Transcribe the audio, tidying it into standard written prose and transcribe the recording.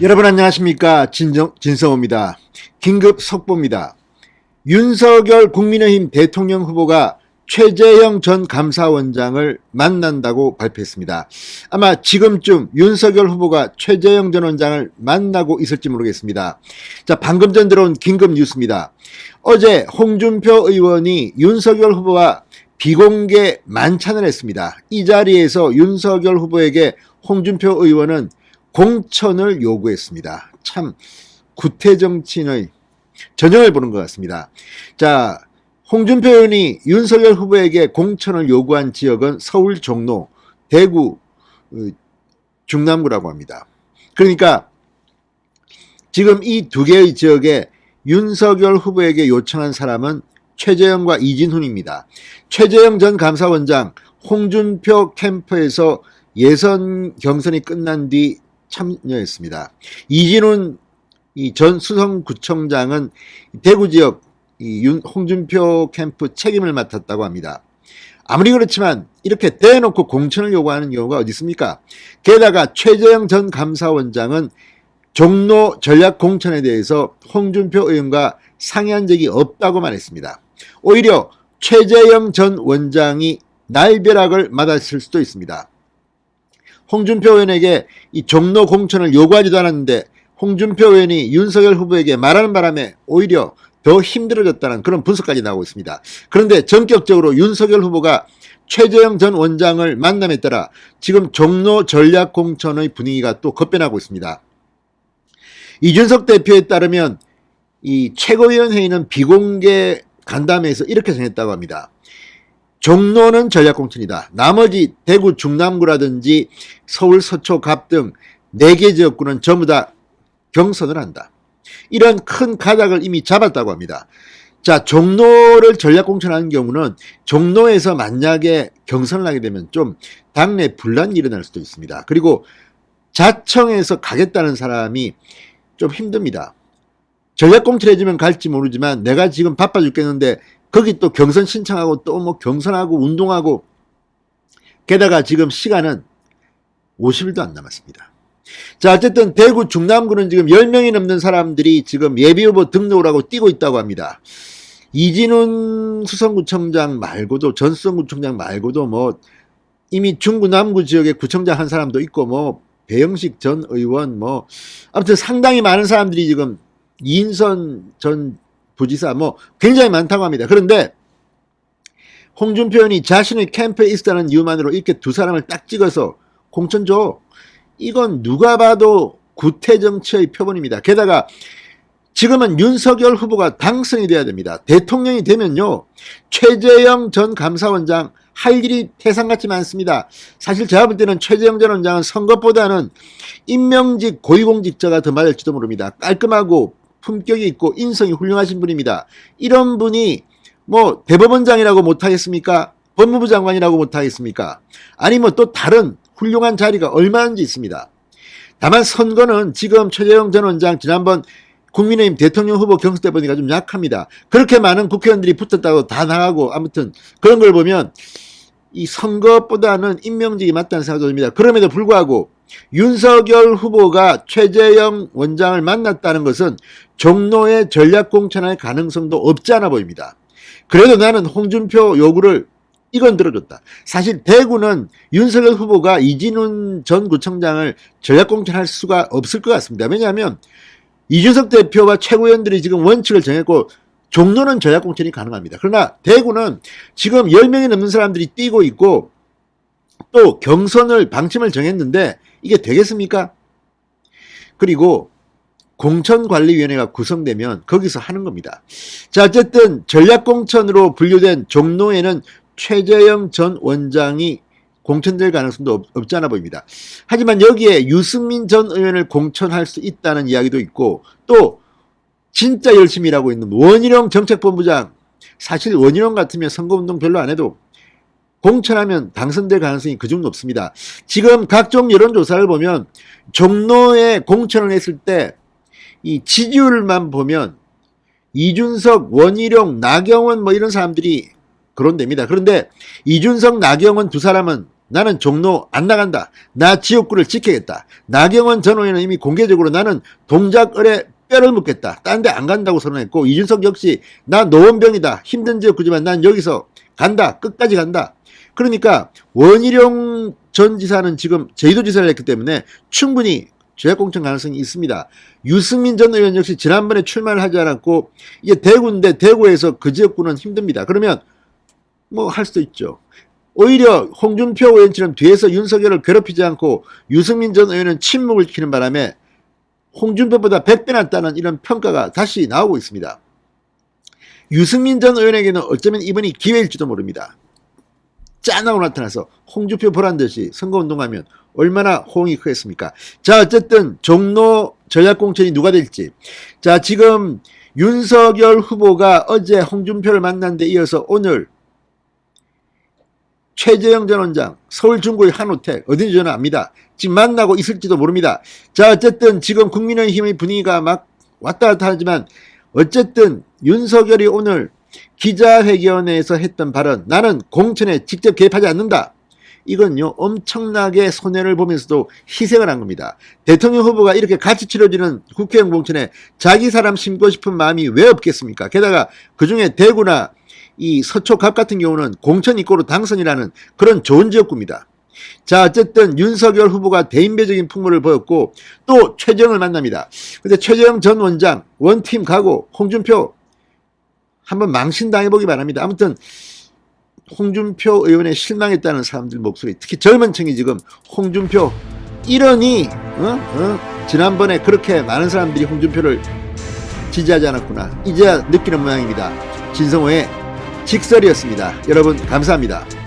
여러분 안녕하십니까. 진성호입니다. 긴급 속보입니다. 윤석열 국민의힘 대통령 후보가 최재형 전 감사원장을 만난다고 발표했습니다. 아마 지금쯤 윤석열 후보가 최재형 전 원장을 만나고 있을지 모르겠습니다. 자, 방금 전 들어온 긴급 뉴스입니다. 어제 홍준표 의원이 윤석열 후보와 비공개 만찬을 했습니다. 이 자리에서 윤석열 후보에게 홍준표 의원은 공천을 요구했습니다. 참 구태정치인의 전형을 보는 것 같습니다. 자, 홍준표 의원이 윤석열 후보에게 공천을 요구한 지역은 서울 종로, 대구 중남구라고 합니다. 그러니까 지금 이 두 개의 지역에 윤석열 후보에게 요청한 사람은 최재형과 이진훈입니다. 최재형 전 감사원장 홍준표 캠프에서 예선 경선이 끝난 뒤 참여했습니다. 이진훈 전 수성구청장은 대구 지역 홍준표 캠프 책임을 맡았다고 합니다. 아무리 그렇지만 이렇게 대놓고 공천을 요구하는 경우가 어디 있습니까? 게다가 최재형 전 감사원장은 종로 전략 공천에 대해서 홍준표 의원과 상의한 적이 없다고 말했습니다. 오히려 최재형 전 원장이 날벼락을 맞았을 수도 있습니다. 홍준표 의원에게 이 종로 공천을 요구하지도 않았는데 홍준표 의원이 윤석열 후보에게 말하는 바람에 오히려 더 힘들어졌다는 그런 분석까지 나오고 있습니다. 그런데 전격적으로 윤석열 후보가 최재형 전 원장을 만남에 따라 지금 종로 전략 공천의 분위기가 또 급변하고 있습니다. 이준석 대표에 따르면 이 최고위원회의는 비공개 간담회에서 이렇게 정했다고 합니다. 종로는 전략공천이다. 나머지 대구 중남구라든지 서울 서초 갑 등 4개 지역구는 전부 다 경선을 한다. 이런 큰 가닥을 이미 잡았다고 합니다. 자, 종로를 전략공천하는 경우는 종로에서 만약에 경선을 하게 되면 좀 당내 분란이 일어날 수도 있습니다. 그리고 자청에서 가겠다는 사람이 좀 힘듭니다. 전략공천 해주면 갈지 모르지만 내가 지금 바빠 죽겠는데 거기 또 경선 신청하고 또 뭐 경선하고 운동하고 게다가 지금 시간은 50일도 안 남았습니다. 자, 어쨌든 대구 중남구는 지금 10명이 넘는 사람들이 지금 예비후보 등록을 하고 뛰고 있다고 합니다. 이진훈 수성구청장 말고도 전 수성구청장 말고도 뭐 이미 중구 남구 지역에 구청장 한 사람도 있고 뭐 배영식 전 의원 뭐 아무튼 상당히 많은 사람들이 지금 이인선 전 부지사 뭐 굉장히 많다고 합니다. 그런데 홍준표 의원이 자신의 캠프에 있다는 이유만으로 이렇게 두 사람을 딱 찍어서 공천 줘. 이건 누가 봐도 구태정치의 표본입니다. 게다가 지금은 윤석열 후보가 당선이 돼야 됩니다. 대통령이 되면요, 최재형 전 감사원장 할 일이 태산같이 많습니다. 사실 제가 볼 때는 최재형 전 원장은 선거보다는 임명직 고위공직자가 더 맞을지도 모릅니다. 깔끔하고 품격이 있고 인성이 훌륭하신 분입니다. 이런 분이 뭐 대법원장이라고 못하겠습니까? 법무부 장관이라고 못하겠습니까? 아니 뭐 또 다른 훌륭한 자리가 얼마든지 있습니다. 다만 선거는 지금 최재형 전 원장 지난번 국민의힘 대통령 후보 경선 때 보니까 좀 약합니다. 그렇게 많은 국회의원들이 붙었다고 다 나가고 아무튼 그런 걸 보면 이 선거보다는 임명직이 맞다는 생각이 듭니다. 그럼에도 불구하고 윤석열 후보가 최재형 원장을 만났다는 것은 종로의 전략 공천할 가능성도 없지 않아 보입니다. 그래도 나는 홍준표 요구를 이건 들어줬다. 사실 대구는 윤석열 후보가 이진훈 전 구청장을 전략 공천할 수가 없을 것 같습니다. 왜냐하면 이준석 대표와 최고위원들이 지금 원칙을 정했고 종로는 전략 공천이 가능합니다. 그러나 대구는 지금 10명이 넘는 사람들이 뛰고 있고 또 경선을 방침을 정했는데 이게 되겠습니까? 그리고 공천관리위원회가 구성되면 거기서 하는 겁니다. 자, 어쨌든 전략공천으로 분류된 종로에는 최재형 전 원장이 공천될 가능성도 없지 않아 보입니다. 하지만 여기에 유승민 전 의원을 공천할 수 있다는 이야기도 있고 또 진짜 열심히 일하고 있는 원희룡 정책본부장, 사실 원희룡 같으면 선거운동 별로 안 해도 공천하면 당선될 가능성이 그중 높습니다. 지금 각종 여론조사를 보면 종로에 공천을 했을 때 이 지지율만 보면 이준석, 원희룡, 나경원 뭐 이런 사람들이 거론됩니다. 그런데 이준석, 나경원 두 사람은 나는 종로 안 나간다. 나 지역구를 지키겠다. 나경원 전 의원은 이미 공개적으로 나는 동작을에 뼈를 묻겠다. 딴 데 안 간다고 선언했고, 이준석 역시 나 노원병이다. 힘든 지역구지만 난 여기서 간다. 끝까지 간다. 그러니까 원희룡 전 지사는 지금 제주도지사를 했기 때문에 충분히 조작공천 가능성이 있습니다. 유승민 전 의원 역시 지난번에 출마를 하지 않았고 이게 대구인데 대구에서 그 지역구는 힘듭니다. 그러면 뭐 할 수도 있죠. 오히려 홍준표 의원처럼 뒤에서 윤석열을 괴롭히지 않고 유승민 전 의원은 침묵을 지키는 바람에 홍준표보다 100배 낫다는 이런 평가가 다시 나오고 있습니다. 유승민 전 의원에게는 어쩌면 이번이 기회일지도 모릅니다. 짠하고 나타나서 홍준표 보란듯이 선거운동하면 얼마나 호응이 크겠습니까? 자, 어쨌든 종로 전략공천이 누가 될지. 자, 지금 윤석열 후보가 어제 홍준표를 만난 데 이어서 오늘 최재형 전 원장 서울 중구의 한 호텔 어딘지 저는 압니다. 지금 만나고 있을지도 모릅니다. 자, 어쨌든 지금 국민의힘의 분위기가 막 왔다 갔다 하지만 어쨌든 윤석열이 오늘 기자회견에서 했던 발언, 나는 공천에 직접 개입하지 않는다. 이건요, 엄청나게 손해를 보면서도 희생을 한 겁니다. 대통령 후보가 이렇게 같이 치러지는 국회의원 공천에 자기 사람 심고 싶은 마음이 왜 없겠습니까? 게다가 그중에 대구나 이 서초갑 같은 경우는 공천 입고로 당선이라는 그런 좋은 지역구입니다. 자, 어쨌든 윤석열 후보가 대인배적인 풍모를 보였고 또 최재형을 만납니다. 근데 최재형 전 원장 원팀 가고 홍준표 한번 망신당해보기 바랍니다. 아무튼 홍준표 의원에 실망했다는 사람들 목소리, 특히 젊은 층이 지금 홍준표 이러니 지난번에 그렇게 많은 사람들이 홍준표를 지지하지 않았구나 이제야 느끼는 모양입니다. 진성호의 직설이었습니다. 여러분 감사합니다.